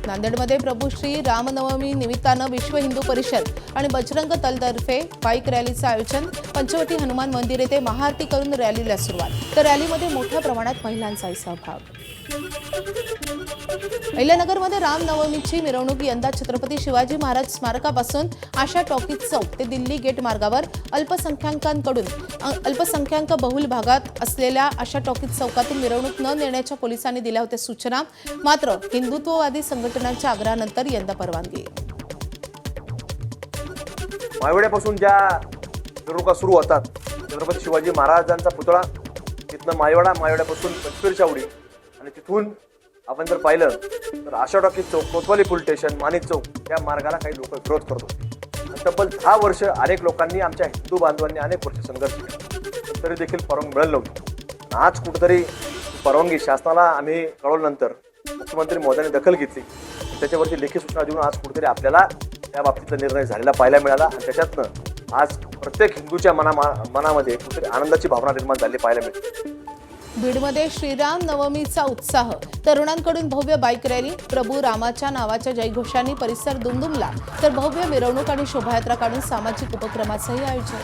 नांदेडमध्ये प्रभू श्री रामनवमी निमित्तानं विश्व हिंदू परिषद आणि बजरंग दलतर्फे बाईक रॅलीचं आयोजन। पंचवटी हनुमान मंदिर येथे महाआरती करून रॅलीला सुरुवात। तर रॅलीमध्ये मोठ्या प्रमाणात महिलांचाही सहभाग। अहिल्यानगरमध्ये रामनवमीची मिरवणूक यंदा छत्रपती शिवाजी महाराज स्मारकापासून आशा टॉकीज चौक ते दिल्ली गेट मार्गावर अल्पसंख्याक बहुल भागात असलेल्या आशा टॉकीज चौकातून मिरवणूक न नेण्याच्या पोलिसांनी दिल्या होत्या सूचना। मात्र हिंदुत्ववादी संघटनांच्या आग्रहानंतर यंदा परवानगी। मायवड्यापासून ज्या मिरवणुका सुरू होतात, छत्रपती शिवाजी महाराजांचा पुतळा तिथनं मायवड्यापासून पंचवीर चावडी आणि तिथून आपण जर पाहिलं तर आशा टॉकीज चौक, कोतवाली पोलीस स्टेशन, माणिक चौक या मार्गाला काही लोक विरोध करतो। तब्बल 10 वर्ष अनेक लोकांनी, आमच्या हिंदू बांधवांनी अनेक वर्ष संघर्ष केला, तरी देखील परवानगी मिळाली नव्हती। आज कुठेतरी परवानगी शासनाला आम्ही कळवल्यानंतर मुख्यमंत्री महोदयांनी दखल घेतली, त्याच्यावरती लेखी सूचना देऊन आज कुठेतरी आपल्याला त्या बाबतीतला निर्णय झालेला पाहायला मिळाला आणि त्याच्यातनं आज प्रत्येक हिंदूच्या मनामध्ये कुठेतरी आनंदाची भावना निर्माण झाली पाहायला मिळते। बीडमध्ये श्रीराम नवमीचा उत्साह, तरुणांकडून भव्य बाईक रॅली, प्रभू रामाच्या नावाच्या जयघोषांनी परिसर दुमदुमला, तर भव्य मिरवणूक आणि शोभायात्रा काढून सामाजिक उपक्रमाचंही आयोजन।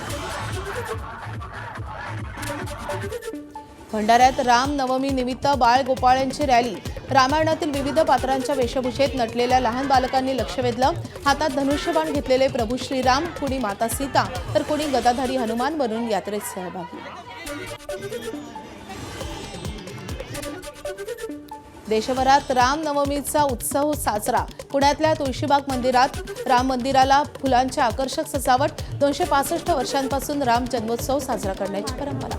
भंडाऱ्यात राम नवमी निमित्त बाळ गोपाळांची रॅली, रामायणातील विविध पात्रांच्या वेशभूषेत नटलेल्या लहान बालकांनी लक्ष वेधलं। हातात धनुष्यबाण घेतलेले प्रभू श्रीराम, कुणी माता सीता तर कुणी गदाधारी हनुमान बनून यात्रेत सहभागी। देशभरात रामनवमीचा उत्सव साजरा। पुण्यातल्या तुळशीबाग मंदिरात राम मंदिराला फुलांच्या आकर्षक सजावट। 265 वर्षांपासून राम जन्मोत्सव साजरा करण्याची परंपरा।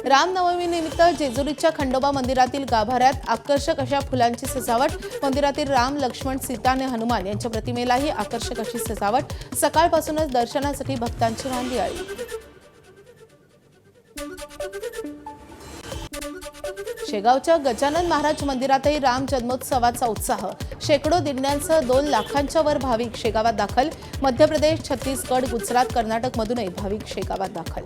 रामनवमी निमित्त जेजुरीच्या खंडोबा मंदिरातील गाभाऱ्यात आकर्षक अशा फुलांची सजावट। मंदिरातील राम, लक्ष्मण, सीता आणि हनुमान यांच्या प्रतिमेलाही आकर्षक अशी सजावट। सकाळपासूनच दर्शनासाठी भक्तांची रांगी आली। शेगावच्या गजानन महाराज मंदिरातही राम जन्मोत्सवाचा उत्साह। शेकडो दिंड्यांसह 2 लाखांच्या वर भाविक शेगावात दाखल। मध्य प्रदेश, छत्तीसगड, गुजरात, कर्नाटकमधूनही भाविक शेगावात दाखल।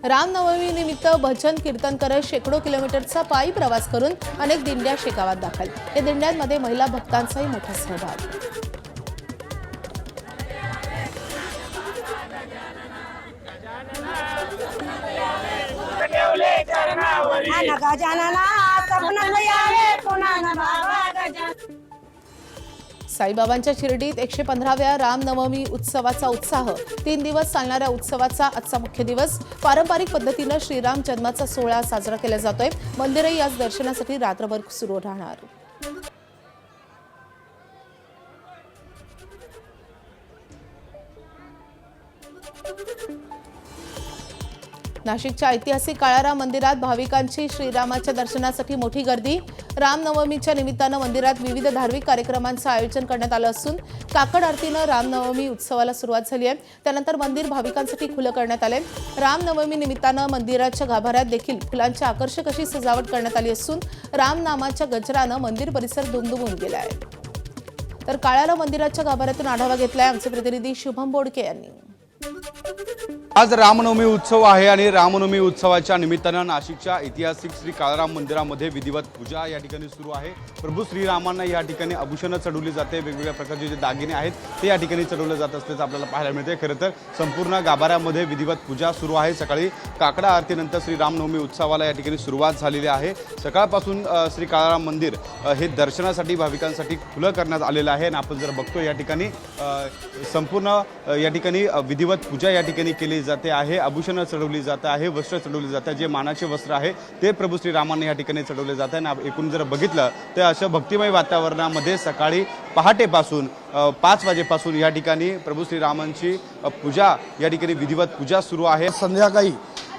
रामनवमी निमित्त भजन कीर्तन करत शेकडो किलोमीटरचा पायी प्रवास करून अनेक दिंड्या शेगावात दाखल। या दिंड्यांमध्ये महिला भक्तांचाही मोठा सहभाग। साईबाबांच्या शिर्डीत 115व्या रामनवमी उत्सवाचा उत्साह। 3 दिवस चालणाऱ्या उत्सवाचा आजचा मुख्य दिवस। पारंपरिक पद्धतीनं श्रीराम जन्माचा सोहळा साजरा केला जातोय। मंदिरही आज दर्शनासाठी रात्रभर सुरू राहणार। नाशिकच्या ऐतिहासिक काळाराम मंदिरात भाविकांची श्रीरामाच्या दर्शनासाठी मोठी गर्दी। रामनवमीच्या निमित्तानं मंदिरात विविध धार्मिक कार्यक्रमांचं आयोजन करण्यात आलं असून काकड आरतीनं रामनवमी उत्सवाला सुरुवात झाली आहे। त्यानंतर मंदिर भाविकांसाठी खुलं करण्यात आले। रामनवमी निमित्तानं मंदिराच्या गाभाऱ्यात देखील फुलांची आकर्षक अशी सजावट करण्यात आली असून राम नामाच्या गजरानं मंदिर परिसर दुमदुमून गेला आहे। तर काळाराम मंदिराच्या गाभाऱ्यातून आढावा घेतलाय आमचे प्रतिनिधी शुभम बोडके यांनी। आज रामनवमी उत्सव आहे आणि रामनवमी उत्सवाच्या निमित्तानं नाशिकच्या ऐतिहासिक श्री काळाराम मंदिरामध्ये विधिवत पूजा या ठिकाणी सुरू आहे। प्रभू श्रीरामांना या ठिकाणी आभूषणं चढवली जाते, वेगवेगळ्या प्रकारचे जे दागिने आहेत ते या ठिकाणी चढवले जात असल्याचं आपल्याला पाहायला मिळते। खरं तर संपूर्ण गाभाऱ्यामध्ये विधिवत पूजा सुरू आहे। सकाळी काकडा आरतीनंतर श्री रामनवमी उत्सवाला या ठिकाणी सुरुवात झालेली आहे। सकाळपासून श्री काळाराम मंदिर हे दर्शनासाठी भाविकांसाठी खुलं करण्यात आलेलं आहे आणि आपण जर बघतो या ठिकाणी संपूर्ण या ठिकाणी विधिवत पूजा या ठिकाणी केली जाते आहे। आभूषणं चढवली जात आहे, वस्त्र चढवली जातात, जे मानाचे वस्त्र आहे ते प्रभू श्रीरामांना या ठिकाणी चढवले जात आहे। आणि एकूण जर बघितलं तर असं भक्तिमय वातावरणामध्ये सकाळी पहाटेपासून 5 वाजेपासून या ठिकाणी प्रभू श्रीरामांची पूजा या ठिकाणी विधिवत पूजा सुरू आहे। संध्याकाळी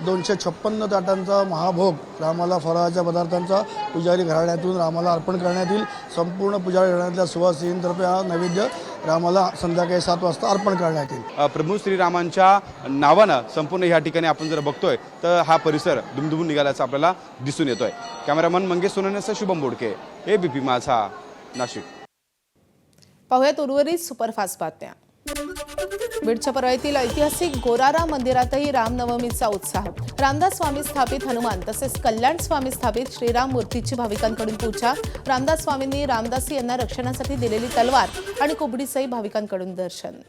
256 ताटांचा महाभोग रामाला फराळाच्या पदार्थांचा पुजारी घराण्यातून रामाला अर्पण करण्यात येईल। संपूर्ण पुजारी घराण्यातल्या सुवासिनींतर्फे हा नैवेद्य रामाला संध्याकाळी 7 वाजता अर्पण करण्यात येईल। प्रभू श्रीरामांच्या नावानं संपूर्ण या ठिकाणी आपण जर बघतोय तर हा परिसर दुमदुमून निघाल्याचा आपल्याला दिसून येतोय। कॅमेरामन मंगेश सोनवणेसह शुभम बोडके, एबीपी माझा, नाशिक। पाहुयात उर्वरित सुपरफास्ट बातम्या। बीडच्या परळीतील ऐतिहासिक गोरारा मंदिरातही रामनवमीचा उत्साह. रामदास स्वामी स्थापित हनुमान तसेच कल्याण स्वामी स्थापित श्रीराम मूर्तीची भाविकांकडून पूजा. रामदास स्वामींनी रामदासी यांना रक्षणासाठी दिलेली तलवार आणि कुबडीसही भाविकांकडून दर्शन.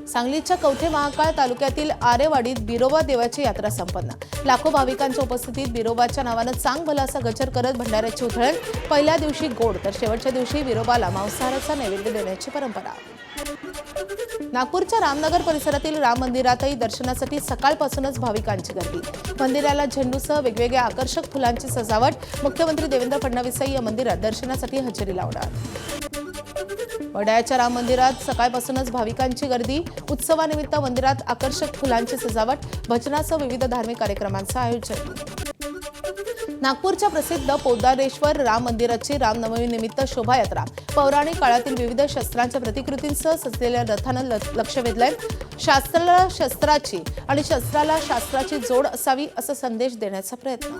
सांगलीच्या कवठे महाकाळ तालुक्यातील आरेवाडीत बिरोबा देवाची यात्रा संपन्न. लाखो भाविकांच्या उपस्थितीत बिरोबाच्या नावानं चांग भला असा गजर करत भंडाऱ्याची उधळण. पहिल्या दिवशी गोड तर शेवटच्या दिवशी बिरोबाला मांसाहाराचा नैवेद्य देण्याची परंपरा. नागपूरच्या रामनगर परिसरातील राम मंदिरातही दर्शनासाठी सकाळपासूनच भाविकांची गर्दी. मंदिराला झेंडूसह वेगवेगळ्या आकर्षक फुलांची सजावट. मुख्यमंत्री देवेंद्र फडणवीसही या मंदिरात दर्शनासाठी हजेरी लावणार. वडाळ्याच्या राम मंदिरात सकाळपासूनच भाविकांची गर्दी. उत्सवानिमित्त मंदिरात आकर्षक फुलांची सजावट, भजनासह विविध धार्मिक कार्यक्रमांचं आयोजन. नागपूरच्या प्रसिद्ध पोद्दारेश्वर राम मंदिराची रामनवमी निमित्त शोभायात्रा. पौराणिक काळातील विविध शस्त्रांच्या प्रतिकृतींसह सजलेल्या रथानं लक्ष वेधलंय. शास्त्राला शस्त्राची आणि शस्त्राला शास्त्राची जोड असावी असा संदेश देण्याचा प्रयत्न.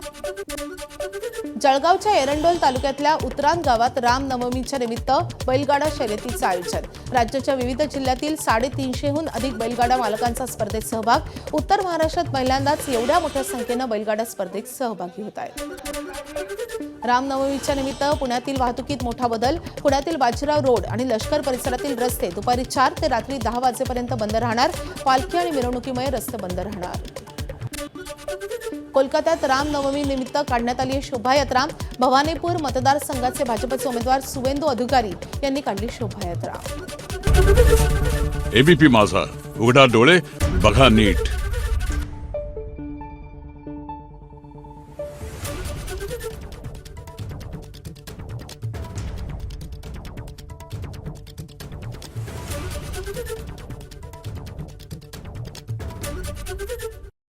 जळगावच्या एरंडोल तालुक्यातल्या उतरान गावात रामनवमीच्या निमित्त बैलगाडा शर्यतीचं आयोजन. राज्याच्या विविध जिल्ह्यातील 350हून अधिक बैलगाडा मालकांचा स्पर्धेत सहभाग. उत्तर महाराष्ट्रात पहिल्यांदाच एवढ्या मोठ्या संख्येनं बैलगाडा स्पर्धेत सहभागी होत आहेत. रामनवमीच्या निमित्त पुण्यातील वाहतुकीत मोठा बदल. पुण्यातील बाजीराव रोड आणि लष्कर परिसरातील रस्ते दुपारी 4 ते रात्री 10 वाजेपर्यंत बंद राहणार. पालखी आणि मिरवणुकीमुळे रस्ते बंद राहणार. कोलकात्यात रामनवमी निमित्त काढण्यात आली शोभायात्रा. भवानीपूर मतदारसंघाचे भाजपचे उमेदवार सुवेंदू अधिकारी यांनी काढली शोभायात्रा. एबीपी माझा, उघडा डोळे बघा नीट.